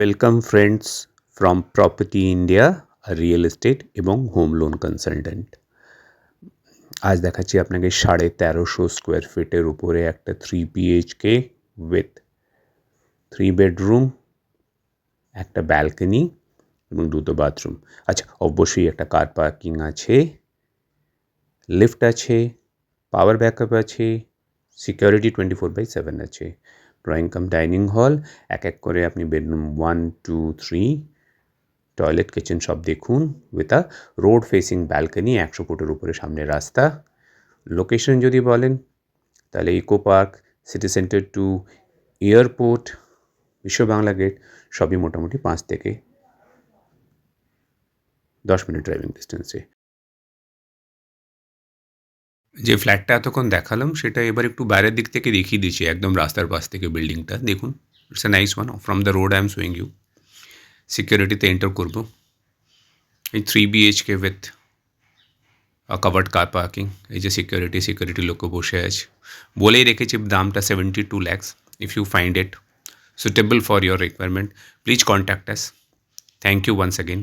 Welcome friends from property India, real estate এবং home loan consultant. আজ দেখাচ্ছি আপনাকে 1350 স্কোয়ার ফিটের উপরে একটা 3 BHK উইথ 3 বেডরুম, একটা ব্যালকনি এবং 2টো বাথরুম। আচ্ছা, অবশ্যই একটা কার পার্কিং আছে, লিফট আছে, পাওয়ার ব্যাকআপ আছে, সিকিউরিটি 24/7 আছে। ড্রয়িং কাম ডাইনিং হল, এক এক করে আপনি বেডরুম 1, 2, 3, টয়লেট, কিচেন সব দেখুন। With a road facing balcony, 100 ফুটের উপরে সামনে রাস্তা। লোকেশন যদি বলেন তাহলে eco park, city centre 2, airport, Biswa Bangla gate সবই মোটামুটি 5 থেকে 10 মিনিট ড্রাইভিং ডিস্টেন্সে। যে ফ্ল্যাটটা এতক্ষণ দেখালাম সেটা এবার একটু বাইরের দিক থেকে দেখিয়ে দিচ্ছি, একদম রাস্তার পাশ থেকে বিল্ডিংটা দেখুন। It's a nice one from the road I am showing you. সিকিউরিটিতে এন্টার করবো। এই 3 BHK with covered car parking. এই যে সিকিউরিটি লোকও বসে আছে। বলেই রেখেছি দামটা 72 lakhs। If you find it suitable for your requirement, please contact us. Thank you once again.